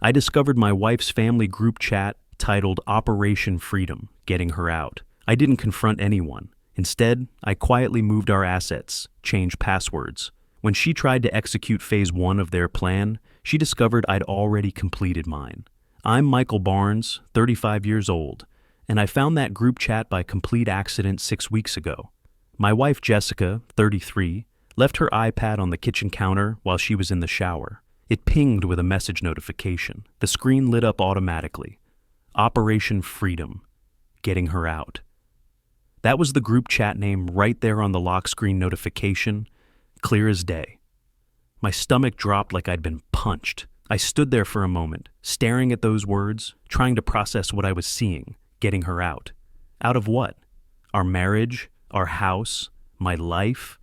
I discovered my wife's family group chat titled Operation Freedom, Getting Her Out. I didn't confront anyone. Instead, I quietly moved our assets, changed passwords. When she tried to execute phase 1 of their plan, she discovered I'd already completed mine. I'm Michael Barnes, 35 years old, and I found that group chat by complete accident 6 weeks ago. My wife Jessica, 33, left her iPad on the kitchen counter while she was in the shower. It pinged with a message notification. The screen lit up automatically. Operation Freedom, Getting Her Out. That was the group chat name right there on the lock screen notification, clear as day. My stomach dropped like I'd been punched. I stood there for a moment, staring at those words, trying to process what I was seeing, getting her out. Out of what? Our marriage? Our house? My life?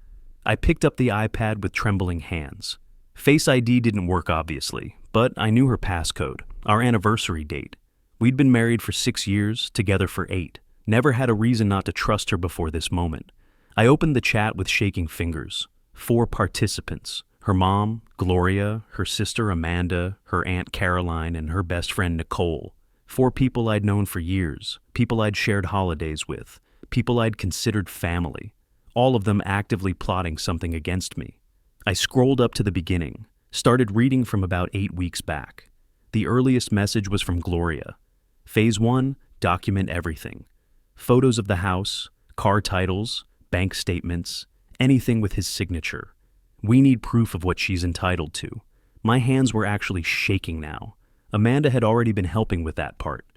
I picked up the iPad with trembling hands. Face ID didn't work, obviously, but I knew her passcode, our anniversary date. We'd been married for 6 years, together for 8. Never had a reason not to trust her before this moment. I opened the chat with shaking fingers. 4 participants. Her mom, Gloria, her sister Amanda, her aunt Caroline, and her best friend Nicole. 4 people I'd known for years, people I'd shared holidays with, people I'd considered family, all of them actively plotting something against me. I scrolled up to the beginning, started reading from about 8 weeks back. The earliest message was from Gloria. Phase 1, document everything. Photos of the house, car titles, bank statements, anything with his signature. We need proof of what she's entitled to. My hands were actually shaking now. Amanda had already been helping with that part.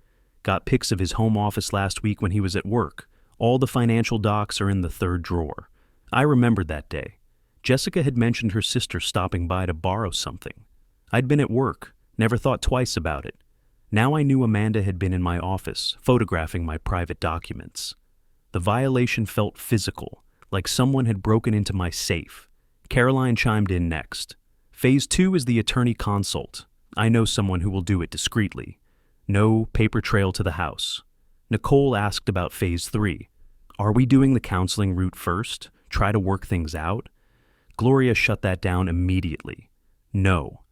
Got pics of his home office last week when he was at work. All the financial docs are in the 3rd drawer. I remembered that day. Jessica had mentioned her sister stopping by to borrow something. I'd been at work, never thought twice about it. Now I knew Amanda had been in my office, photographing my private documents. The violation felt physical, like someone had broken into my safe. Caroline chimed in next. Phase 2 is the attorney consult. I know someone who will do it discreetly. No paper trail to the house. Nicole asked about phase 3. Are we doing the counseling route first? Try to work things out? Gloria shut that down immediately. No.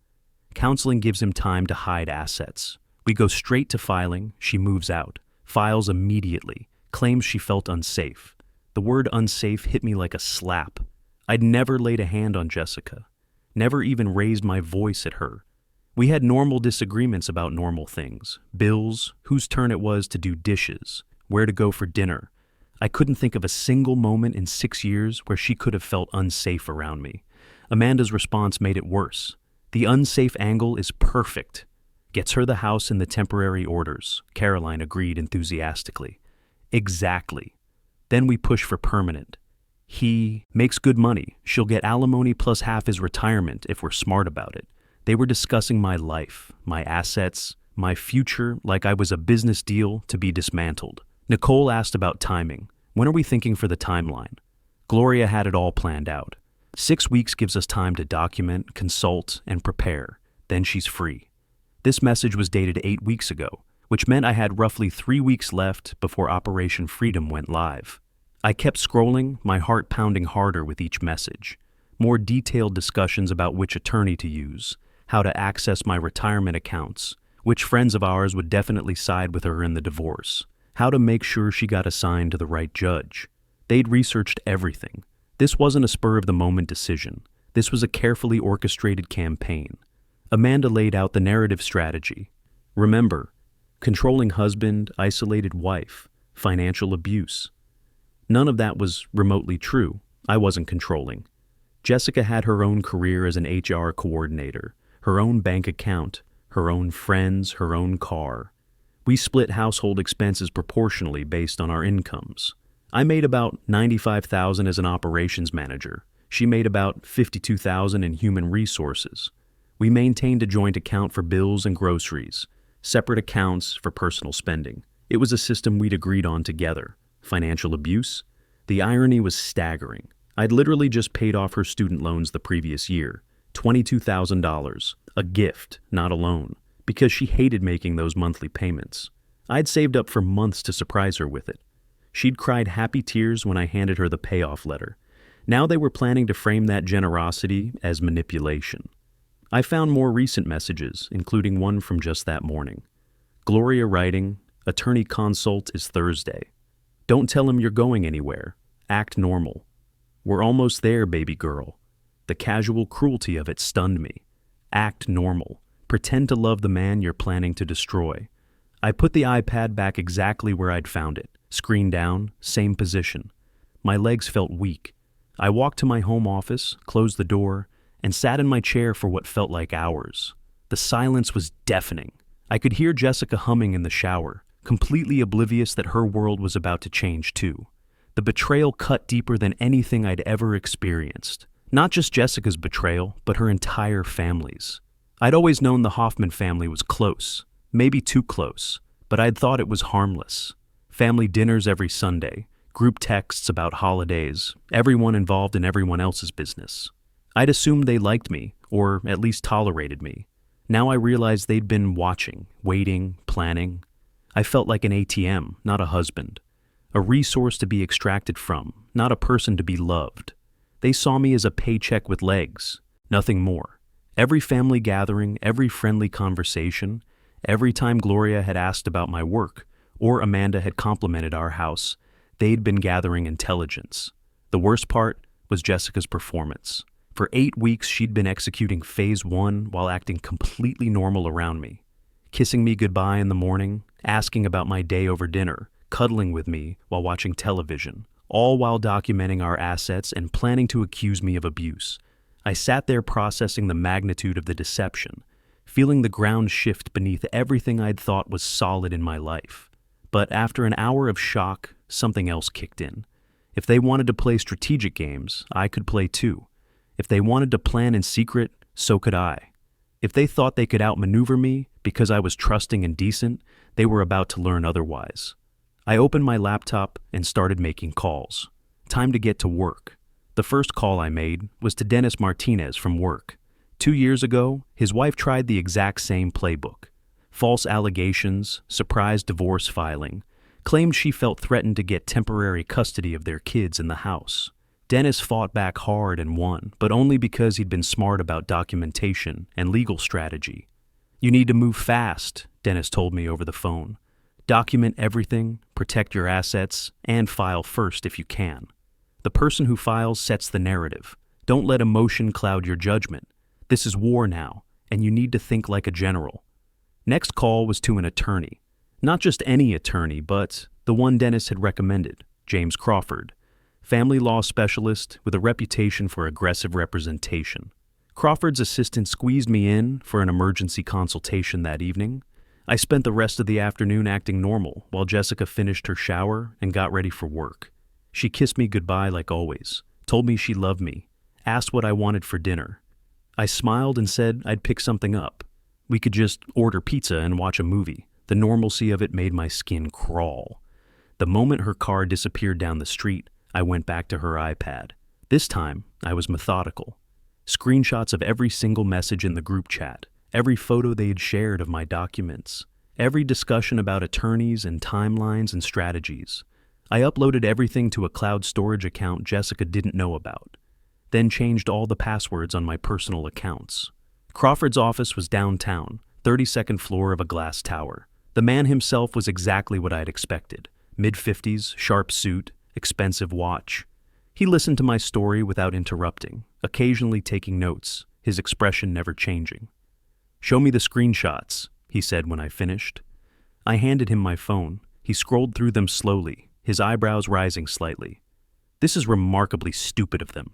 Counseling gives him time to hide assets. We go straight to filing, she moves out, files immediately, claims she felt unsafe. The word unsafe hit me like a slap. I'd never laid a hand on Jessica, never even raised my voice at her. We had normal disagreements about normal things, bills, whose turn it was to do dishes, where to go for dinner. I couldn't think of a single moment in 6 years where she could have felt unsafe around me. Amanda's response made it worse. The unsafe angle is perfect. Gets her the house in the temporary orders, Caroline agreed enthusiastically. Exactly. Then we push for permanent. He makes good money. She'll get alimony plus half his retirement if we're smart about it. They were discussing my life, my assets, my future like I was a business deal to be dismantled. Nicole asked about timing. When are we thinking for the timeline? Gloria had it all planned out. 6 weeks gives us time to document, consult, and prepare. Then she's free. This message was dated 8 weeks ago, which meant I had roughly 3 weeks left before Operation Freedom went live. I kept scrolling, my heart pounding harder with each message. More detailed discussions about which attorney to use, how to access my retirement accounts, which friends of ours would definitely side with her in the divorce, how to make sure she got assigned to the right judge. They'd researched everything. This wasn't a spur-of-the-moment decision. This was a carefully orchestrated campaign. Amanda laid out the narrative strategy. Remember, controlling husband, isolated wife, financial abuse. None of that was remotely true. I wasn't controlling. Jessica had her own career as an HR coordinator, her own bank account, her own friends, her own car. We split household expenses proportionally based on our incomes. I made about $95,000 as an operations manager. She made about $52,000 in human resources. We maintained a joint account for bills and groceries, separate accounts for personal spending. It was a system we'd agreed on together. Financial abuse? The irony was staggering. I'd literally just paid off her student loans the previous year, $22,000, a gift, not a loan, because she hated making those monthly payments. I'd saved up for months to surprise her with it. She'd cried happy tears when I handed her the payoff letter. Now they were planning to frame that generosity as manipulation. I found more recent messages, including one from just that morning. Gloria writing, "Attorney consult is Thursday. Don't tell him you're going anywhere. Act normal. We're almost there, baby girl." The casual cruelty of it stunned me. Act normal. Pretend to love the man you're planning to destroy. I put the iPad back exactly where I'd found it, screen down, same position. My legs felt weak. I walked to my home office, closed the door, and sat in my chair for what felt like hours. The silence was deafening. I could hear Jessica humming in the shower, completely oblivious that her world was about to change too. The betrayal cut deeper than anything I'd ever experienced. Not just Jessica's betrayal, but her entire family's. I'd always known the Hoffman family was close, maybe too close, but I'd thought it was harmless. Family dinners every Sunday, group texts about holidays, everyone involved in everyone else's business. I'd assumed they liked me, or at least tolerated me. Now I realized they'd been watching, waiting, planning. I felt like an ATM, not a husband. A resource to be extracted from, not a person to be loved. They saw me as a paycheck with legs, nothing more. Every family gathering, every friendly conversation, every time Gloria had asked about my work, or Amanda had complimented our house, they'd been gathering intelligence. The worst part was Jessica's performance. For 8 weeks, she'd been executing phase 1 while acting completely normal around me. Kissing me goodbye in the morning, asking about my day over dinner, cuddling with me while watching television, all while documenting our assets and planning to accuse me of abuse. I sat there processing the magnitude of the deception, feeling the ground shift beneath everything I'd thought was solid in my life. But after an hour of shock, something else kicked in. If they wanted to play strategic games, I could play too. If they wanted to plan in secret, so could I. If they thought they could outmaneuver me because I was trusting and decent, they were about to learn otherwise. I opened my laptop and started making calls. Time to get to work. The first call I made was to Dennis Martinez from work. 2 years ago, his wife tried the exact same playbook. False allegations, surprise divorce filing, claimed she felt threatened to get temporary custody of their kids in the house. Dennis fought back hard and won, but only because he'd been smart about documentation and legal strategy. "You need to move fast," Dennis told me over the phone. "Document everything, protect your assets, and file first if you can. The person who files sets the narrative. Don't let emotion cloud your judgment. This is war now, and you need to think like a general." Next call was to an attorney. Not just any attorney, but the one Dennis had recommended, James Crawford. Family law specialist with a reputation for aggressive representation. Crawford's assistant squeezed me in for an emergency consultation that evening. I spent the rest of the afternoon acting normal while Jessica finished her shower and got ready for work. She kissed me goodbye like always, told me she loved me, asked what I wanted for dinner. I smiled and said I'd pick something up. We could just order pizza and watch a movie. The normalcy of it made my skin crawl. The moment her car disappeared down the street, I went back to her iPad. This time, I was methodical. Screenshots of every single message in the group chat, every photo they had shared of my documents, every discussion about attorneys and timelines and strategies. I uploaded everything to a cloud storage account Jessica didn't know about, then changed all the passwords on my personal accounts. Crawford's office was downtown, 32nd floor of a glass tower. The man himself was exactly what I'd expected. Mid-50s, sharp suit, expensive watch. He listened to my story without interrupting, occasionally taking notes, his expression never changing. "Show me the screenshots," he said when I finished. I handed him my phone. He scrolled through them slowly, his eyebrows rising slightly. "This is remarkably stupid of them.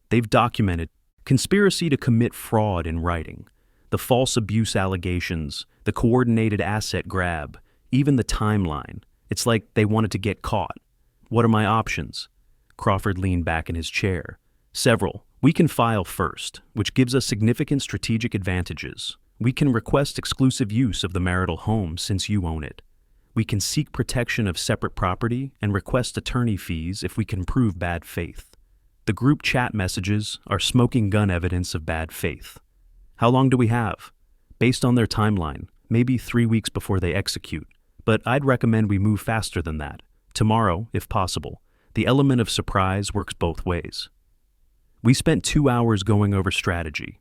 They've documented conspiracy to commit fraud in writing, the false abuse allegations, the coordinated asset grab, even the timeline. It's like they wanted to get caught. What are my options?" Crawford leaned back in his chair. "Several. We can file first, which gives us significant strategic advantages. We can request exclusive use of the marital home since you own it. We can seek protection of separate property and request attorney fees if we can prove bad faith. The group chat messages are smoking gun evidence of bad faith. How long do we have? Based on their timeline, maybe 3 weeks before they execute, but I'd recommend we move faster than that. Tomorrow, if possible. The element of surprise works both ways." We spent 2 hours going over strategy.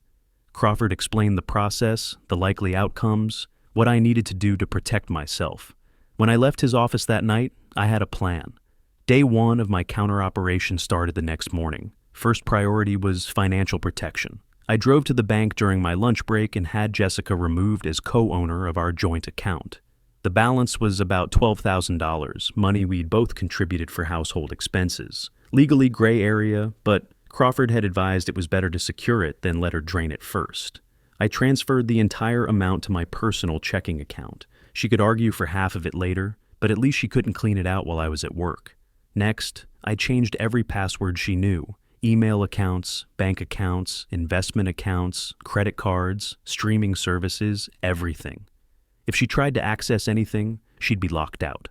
Crawford explained the process, the likely outcomes, what I needed to do to protect myself. When I left his office that night, I had a plan. Day one of my counter-operation started the next morning. First priority was financial protection. I drove to the bank during my lunch break and had Jessica removed as co-owner of our joint account. The balance was about $12,000, money we'd both contributed for household expenses. Legally gray area, but Crawford had advised it was better to secure it than let her drain it first. I transferred the entire amount to my personal checking account. She could argue for half of it later, but at least she couldn't clean it out while I was at work. Next, I changed every password she knew. Email accounts, bank accounts, investment accounts, credit cards, streaming services, everything. If she tried to access anything, she'd be locked out.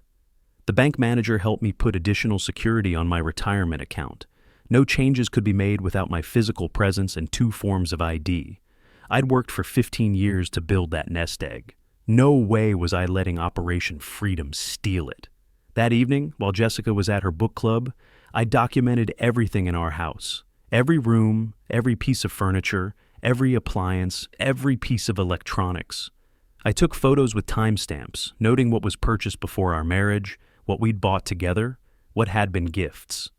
The bank manager helped me put additional security on my retirement account. No changes could be made without my physical presence and 2 forms of ID. I'd worked for 15 years to build that nest egg. No way was I letting Operation Freedom steal it. That evening, while Jessica was at her book club, I documented everything in our house. Every room, every piece of furniture, every appliance, every piece of electronics. I took photos with timestamps, noting what was purchased before our marriage, what we'd bought together, what had been gifts.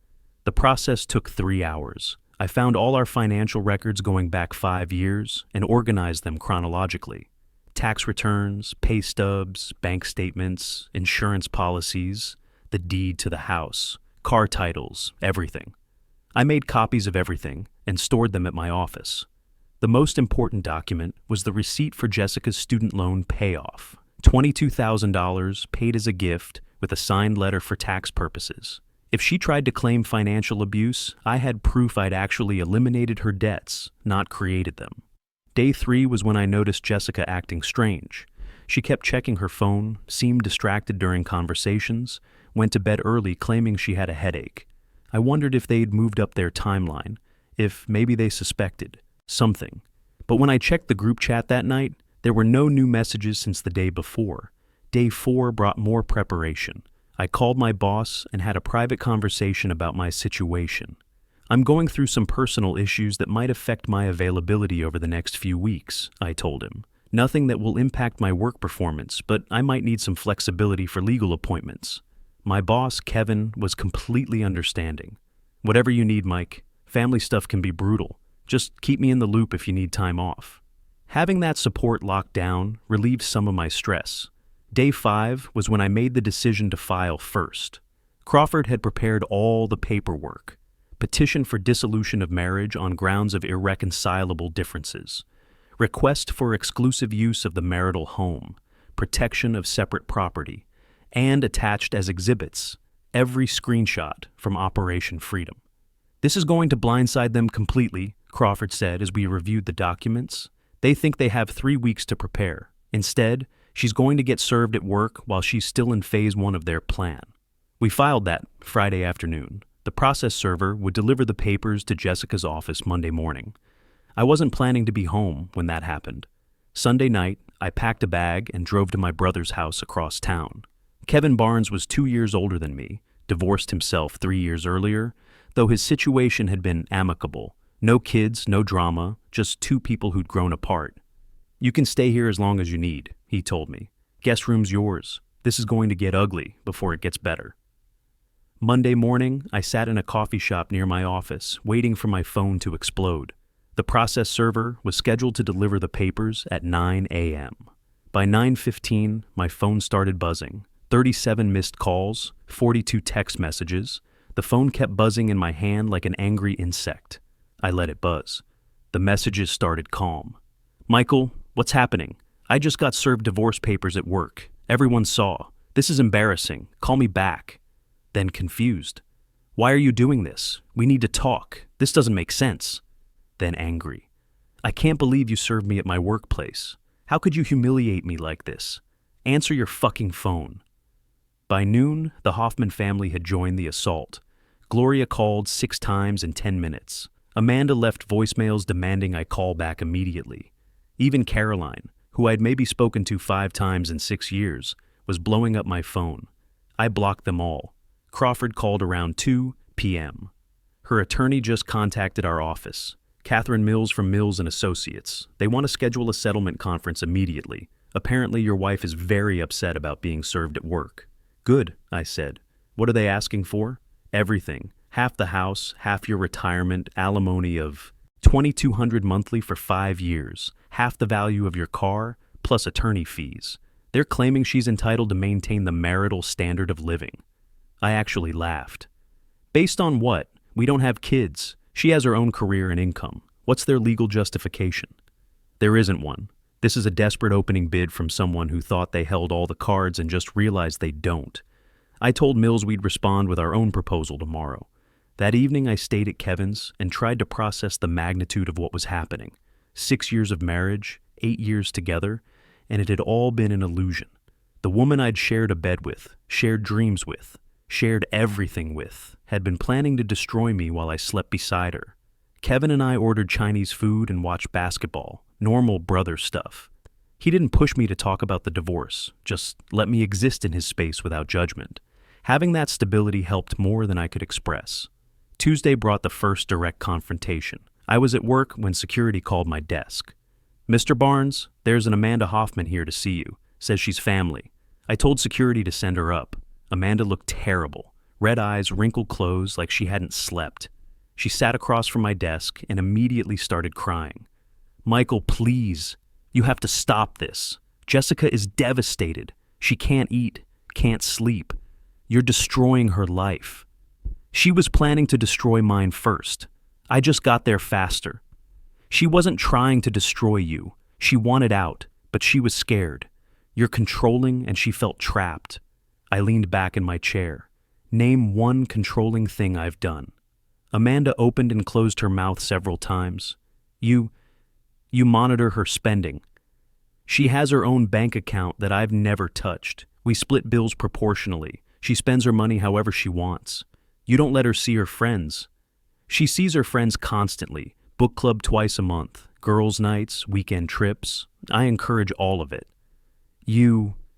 The process took 3 hours. I found all our financial records going back 5 years and organized them chronologically. Tax returns, pay stubs, bank statements, insurance policies, the deed to the house, car titles, everything. I made copies of everything and stored them at my office. The most important document was the receipt for Jessica's student loan payoff. $22,000 paid as a gift with a signed letter for tax purposes. If she tried to claim financial abuse, I had proof I'd actually eliminated her debts, not created them. Day 3 was when I noticed Jessica acting strange. She kept checking her phone, seemed distracted during conversations, went to bed early claiming she had a headache. I wondered if they'd moved up their timeline, if maybe they suspected something. But when I checked the group chat that night, there were no new messages since the day before. Day 4 brought more preparation. I called my boss and had a private conversation about my situation. I'm going through some personal issues that might affect my availability over the next few weeks, I told him. Nothing that will impact my work performance, but I might need some flexibility for legal appointments. My boss, Kevin, was completely understanding. Whatever you need, Mike. Family stuff can be brutal. Just keep me in the loop if you need time off. Having that support locked down relieved some of my stress. Day 5 was when I made the decision to file first. Crawford had prepared all the paperwork. Petition for dissolution of marriage on grounds of irreconcilable differences. Request for exclusive use of the marital home. Protection of separate property. And attached as exhibits, every screenshot from Operation Freedom. This is going to blindside them completely, Crawford said as we reviewed the documents. They think they have 3 weeks to prepare. Instead, she's going to get served at work while she's still in phase 1 of their plan. We filed that Friday afternoon. The process server would deliver the papers to Jessica's office Monday morning. I wasn't planning to be home when that happened. Sunday night, I packed a bag and drove to my brother's house across town. Kevin Barnes was 2 years older than me, divorced himself 3 years earlier, though his situation had been amicable. No kids, no drama, just 2 people who'd grown apart. You can stay here as long as you need, he told me. Guest room's yours. This is going to get ugly before it gets better. Monday morning, I sat in a coffee shop near my office, waiting for my phone to explode. The process server was scheduled to deliver the papers at 9 a.m. By 9:15, my phone started buzzing. 37 missed calls, 42 text messages. The phone kept buzzing in my hand like an angry insect. I let it buzz. The messages started calm. Michael, what's happening? I just got served divorce papers at work. Everyone saw. This is embarrassing. Call me back. Then confused. Why are you doing this? We need to talk. This doesn't make sense. Then angry. I can't believe you served me at my workplace. How could you humiliate me like this? Answer your fucking phone. By noon, the Hoffman family had joined the assault. Gloria called 6 times in 10 minutes. Amanda left voicemails demanding I call back immediately. Even Caroline, who I'd maybe spoken to 5 times in 6 years, was blowing up my phone. I blocked them all. Crawford called around 2 p.m. Her attorney just contacted our office. Catherine Mills from Mills and Associates. They want to schedule a settlement conference immediately. Apparently your wife is very upset about being served at work. Good, I said. What are they asking for? Everything. Half the house, half your retirement, alimony of $2,200 monthly for 5 years, half the value of your car, plus attorney fees. They're claiming she's entitled to maintain the marital standard of living. I actually laughed. Based on what? We don't have kids. She has her own career and income. What's their legal justification? There isn't one. This is a desperate opening bid from someone who thought they held all the cards and just realized they don't. I told Mills we'd respond with our own proposal tomorrow. That evening I stayed at Kevin's and tried to process the magnitude of what was happening. 6 years of marriage, 8 years together, and it had all been an illusion. The woman I'd shared a bed with, shared dreams with, shared everything with, had been planning to destroy me while I slept beside her. Kevin and I ordered Chinese food and watched basketball, normal brother stuff. He didn't push me to talk about the divorce, just let me exist in his space without judgment. Having that stability helped more than I could express. Tuesday brought the first direct confrontation. I was at work when security called my desk. "Mr. Barnes, there's an Amanda Hoffman here to see you. Says she's family." I told security to send her up. Amanda looked terrible. Red eyes, wrinkled clothes like she hadn't slept. She sat across from my desk and immediately started crying. "Michael, please. You have to stop this. Jessica is devastated. She can't eat, can't sleep. You're destroying her life. She was planning to destroy mine first. I just got there faster. She wasn't trying to destroy you. She wanted out, but she was scared. You're controlling and she felt trapped." I leaned back in my chair. "Name one controlling thing I've done." Amanda opened and closed her mouth several times. You monitor her spending. She has her own bank account that I've never touched. We split bills proportionally. She spends her money however she wants. You don't let her see her friends. She sees her friends constantly. Book club twice a month, girls' nights, weekend trips. I encourage all of it.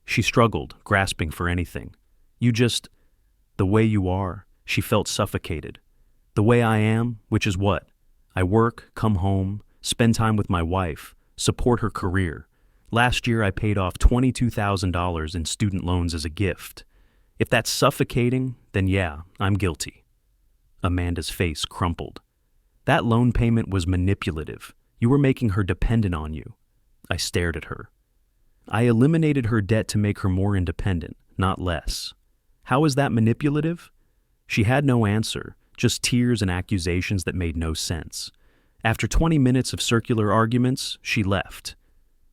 She struggled, grasping for anything. The way you are, she felt suffocated. The way I am, which is what? I work, come home, spend time with my wife, support her career. Last year I paid off $22,000 in student loans as a gift. If that's suffocating, then yeah, I'm guilty. Amanda's face crumpled. That loan payment was manipulative. You were making her dependent on you. I stared at her. I eliminated her debt to make her more independent, not less. How is that manipulative? She had no answer, just tears and accusations that made no sense. After 20 minutes of circular arguments, she left.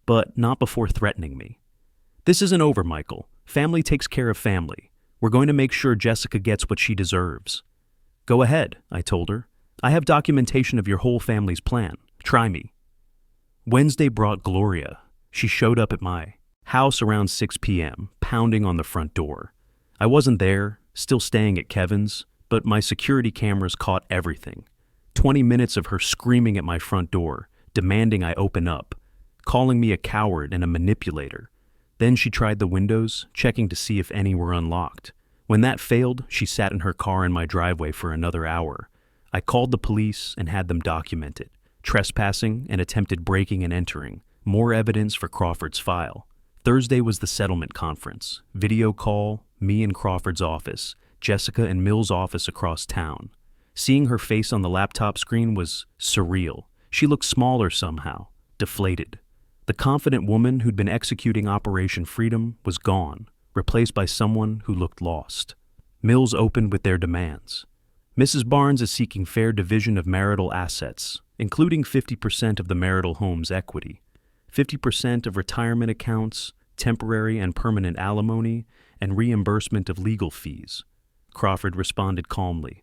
But not before threatening me. "This isn't over, Michael. Family takes care of family. We're going to make sure Jessica gets what she deserves." "Go ahead," I told her. "I have documentation of your whole family's plan. Try me." Wednesday brought Gloria. She showed up at my house around 6 p.m., pounding on the front door. I wasn't there, still staying at Kevin's, but my security cameras caught everything. 20 minutes of her screaming at my front door, demanding I open up, calling me a coward and a manipulator. Then she tried the windows, checking to see if any were unlocked. When that failed, she sat in her car in my driveway for another hour. I called the police and had them document it. Trespassing and attempted breaking and entering. More evidence for Crawford's file. Thursday was the settlement conference. Video call, me in Crawford's office, Jessica in Mill's office across town. Seeing her face on the laptop screen was surreal. She looked smaller somehow, deflated. The confident woman who'd been executing Operation Freedom was gone, replaced by someone who looked lost. Mills opened with their demands. "Mrs. Barnes is seeking fair division of marital assets, including 50% of the marital home's equity, 50% of retirement accounts, temporary and permanent alimony, and reimbursement of legal fees." Crawford responded calmly.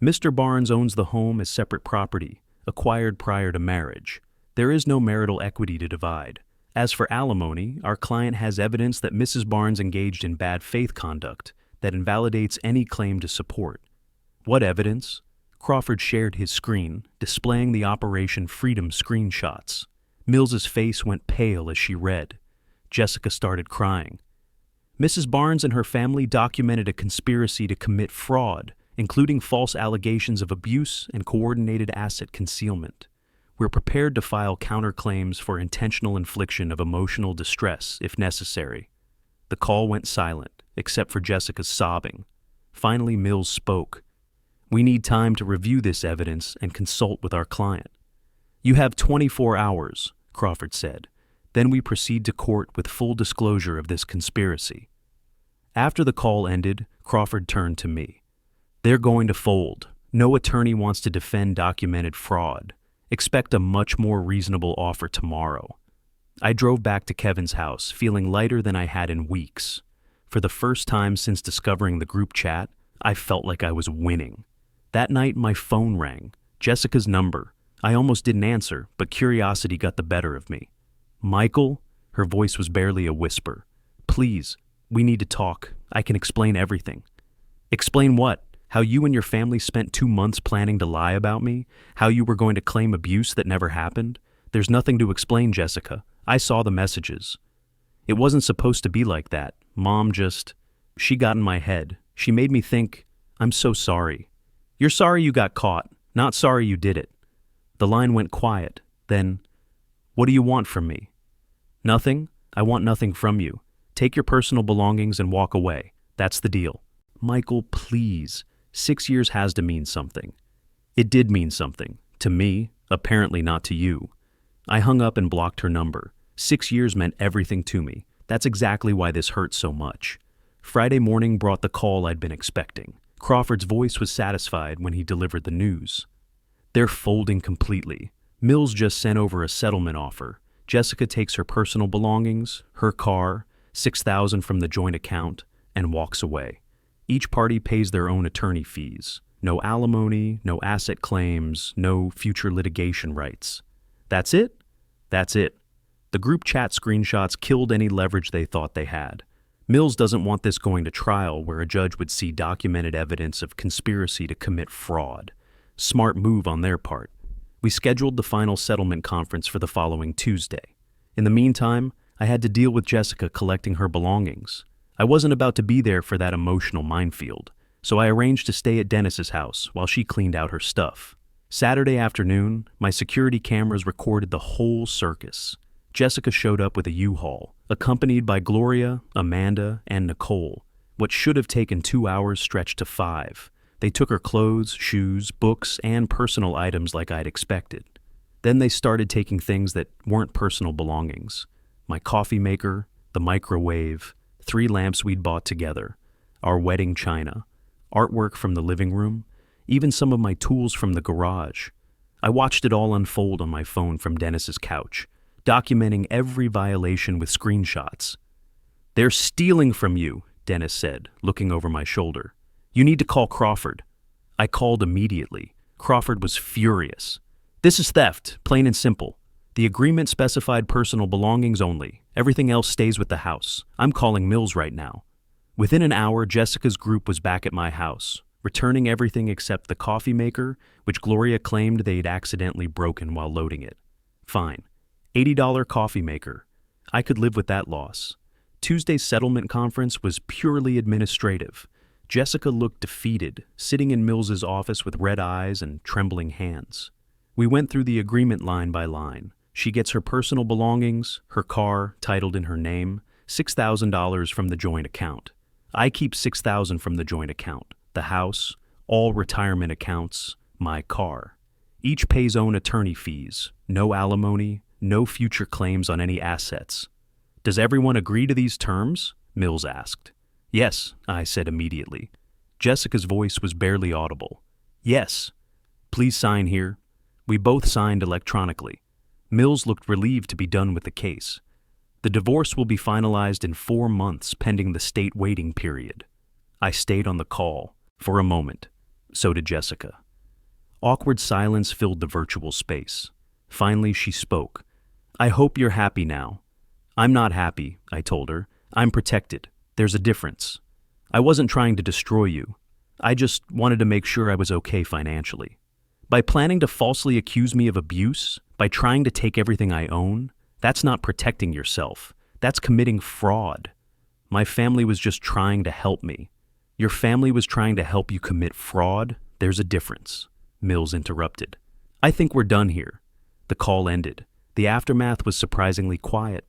"Mr. Barnes owns the home as separate property, acquired prior to marriage. There is no marital equity to divide. As for alimony, our client has evidence that Mrs. Barnes engaged in bad faith conduct that invalidates any claim to support." "What evidence?" Crawford shared his screen, displaying the Operation Freedom screenshots. Mills's face went pale as she read. Jessica started crying. "Mrs. Barnes and her family documented a conspiracy to commit fraud, including false allegations of abuse and coordinated asset concealment. We're prepared to file counterclaims for intentional infliction of emotional distress if necessary. The call went silent, except for Jessica's sobbing. Finally, Mills spoke. We need time to review this evidence and consult with our client. You have 24 hours, Crawford said. Then we proceed to court with full disclosure of this conspiracy. After the call ended, Crawford turned to me. They're going to fold. No attorney wants to defend documented fraud. Expect a much more reasonable offer tomorrow. I drove back to Kevin's house, feeling lighter than I had in weeks. For the first time since discovering the group chat, I felt like I was winning. That night, my phone rang. Jessica's number. I almost didn't answer, but curiosity got the better of me. Michael? Her voice was barely a whisper. Please, we need to talk. I can explain everything. Explain what? How you and your family spent 2 months planning to lie about me? How you were going to claim abuse that never happened? There's nothing to explain, Jessica. I saw the messages. It wasn't supposed to be like that. Mom just... She got in my head. She made me think, I'm so sorry. You're sorry you got caught, not sorry you did it. The line went quiet. Then, what do you want from me? Nothing. I want nothing from you. Take your personal belongings and walk away. That's the deal. Michael, please. 6 years has to mean something. It did mean something. To me, apparently not to you. I hung up and blocked her number. 6 years meant everything to me. That's exactly why this hurt so much. Friday morning brought the call I'd been expecting. Crawford's voice was satisfied when he delivered the news. They're folding completely. Mills just sent over a settlement offer. Jessica takes her personal belongings, her car, $6,000 from the joint account, and walks away. Each party pays their own attorney fees. No alimony, no asset claims, no future litigation rights. That's it? That's it. The group chat screenshots killed any leverage they thought they had. Mills doesn't want this going to trial where a judge would see documented evidence of conspiracy to commit fraud. Smart move on their part. We scheduled the final settlement conference for the following Tuesday. In the meantime, I had to deal with Jessica collecting her belongings. I wasn't about to be there for that emotional minefield, so I arranged to stay at Dennis's house while she cleaned out her stuff. Saturday afternoon, my security cameras recorded the whole circus. Jessica showed up with a U-Haul, accompanied by Gloria, Amanda, and Nicole. What should have taken 2 hours stretched to 5. They took her clothes, shoes, books, and personal items like I'd expected. Then they started taking things that weren't personal belongings. My coffee maker, the microwave, 3 lamps we'd bought together, our wedding china, artwork from the living room, even some of my tools from the garage. I watched it all unfold on my phone from Dennis's couch, documenting every violation with screenshots. They're stealing from you, Dennis said, looking over my shoulder. You need to call Crawford. I called immediately. Crawford was furious. This is theft, plain and simple. The agreement specified personal belongings only. Everything else stays with the house. I'm calling Mills right now. Within an hour, Jessica's group was back at my house, returning everything except the coffee maker, which Gloria claimed they'd accidentally broken while loading it. Fine. $80 coffee maker. I could live with that loss. Tuesday's settlement conference was purely administrative. Jessica looked defeated, sitting in Mills's office with red eyes and trembling hands. We went through the agreement line by line. She gets her personal belongings, her car, titled in her name, $6,000 from the joint account. I keep $6,000 from the joint account, the house, all retirement accounts, my car. Each pays own attorney fees, no alimony, no future claims on any assets. Does everyone agree to these terms? Mills asked. Yes, I said immediately. Jessica's voice was barely audible. Yes. Please sign here. We both signed electronically. Mills looked relieved to be done with the case. The divorce will be finalized in 4 months pending the state waiting period. I stayed on the call for a moment. So did Jessica. Awkward silence filled the virtual space. Finally, she spoke. I hope you're happy now. I'm not happy, I told her. I'm protected. There's a difference. I wasn't trying to destroy you. I just wanted to make sure I was okay financially. By planning to falsely accuse me of abuse, by trying to take everything I own, that's not protecting yourself. That's committing fraud. My family was just trying to help me. Your family was trying to help you commit fraud? There's a difference. Mills interrupted. I think we're done here. The call ended. The aftermath was surprisingly quiet.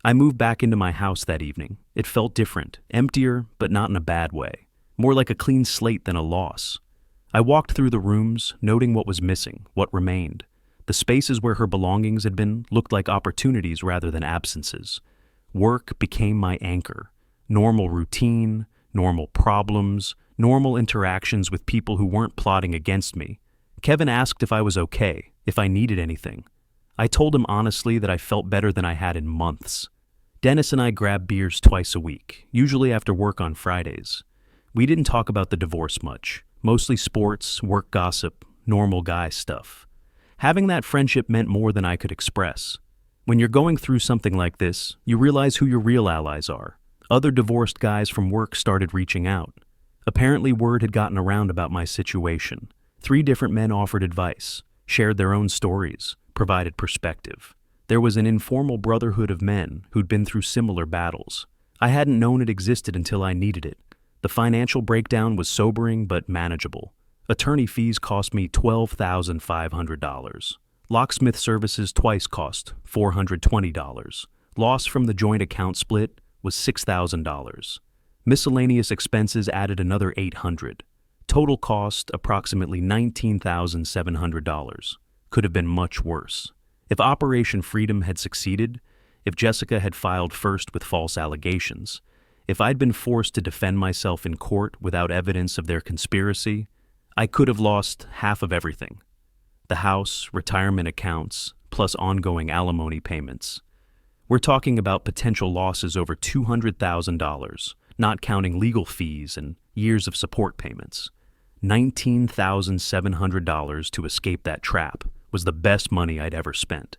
I moved back into my house that evening. It felt different, emptier, but not in a bad way. More like a clean slate than a loss. I walked through the rooms, noting what was missing, what remained. The spaces where her belongings had been looked like opportunities rather than absences. Work became my anchor. Normal routine, normal problems, normal interactions with people who weren't plotting against me. Kevin asked if I was okay, if I needed anything. I told him honestly that I felt better than I had in months. Dennis and I grabbed beers twice a week, usually after work on Fridays. We didn't talk about the divorce much, mostly sports, work gossip, normal guy stuff. Having that friendship meant more than I could express. When you're going through something like this, you realize who your real allies are. Other divorced guys from work started reaching out. Apparently word had gotten around about my situation. 3 different men offered advice, shared their own stories, provided perspective. There was an informal brotherhood of men who'd been through similar battles. I hadn't known it existed until I needed it. The financial breakdown was sobering but manageable. Attorney fees cost me $12,500. Locksmith services twice cost $420. Loss from the joint account split was $6,000. Miscellaneous expenses added another $800. Total cost approximately $19,700. Could have been much worse. If Operation Freedom had succeeded, if Jessica had filed first with false allegations, if I'd been forced to defend myself in court without evidence of their conspiracy, I could have lost half of everything. The house, retirement accounts, plus ongoing alimony payments. We're talking about potential losses over $200,000, not counting legal fees and years of support payments. $19,700 to escape that trap was the best money I'd ever spent.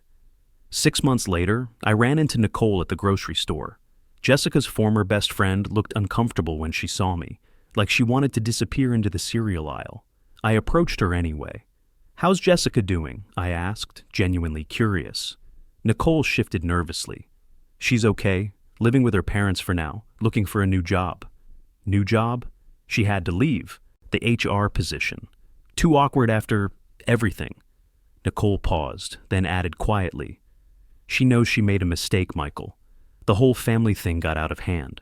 6 months later, I ran into Nicole at the grocery store. Jessica's former best friend looked uncomfortable when she saw me, like she wanted to disappear into the cereal aisle. I approached her anyway. "How's Jessica doing?" I asked, genuinely curious. Nicole shifted nervously. "She's okay, living with her parents for now, looking for a new job." New job? She had to leave. The HR position. Too awkward after everything. Nicole paused, then added quietly, "She knows she made a mistake, Michael. The whole family thing got out of hand."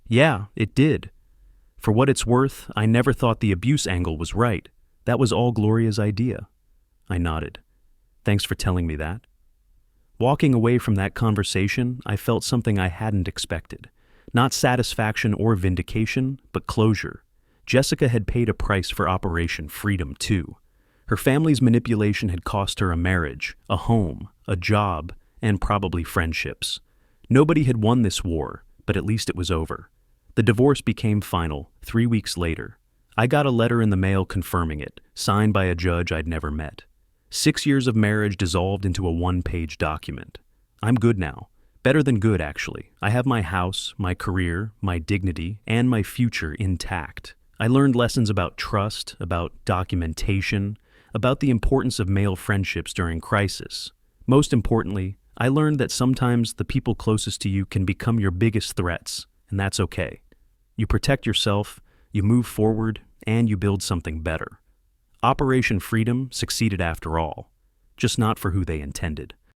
"Yeah, it did. For what it's worth, I never thought the abuse angle was right. That was all Gloria's idea." I nodded. "Thanks for telling me that." Walking away from that conversation, I felt something I hadn't expected. Not satisfaction or vindication, but closure. Jessica had paid a price for Operation Freedom, too. Her family's manipulation had cost her a marriage, a home, a job, and probably friendships. Nobody had won this war, but at least it was over. The divorce became final 3 weeks later. I got a letter in the mail confirming it, signed by a judge I'd never met. 6 years of marriage dissolved into a 1-page document. I'm good now. Better than good, actually. I have my house, my career, my dignity, and my future intact. I learned lessons about trust, about documentation, about the importance of male friendships during crisis. Most importantly, I learned that sometimes the people closest to you can become your biggest threats, and that's okay. You protect yourself, you move forward, and you build something better. Operation Freedom succeeded after all, just not for who they intended.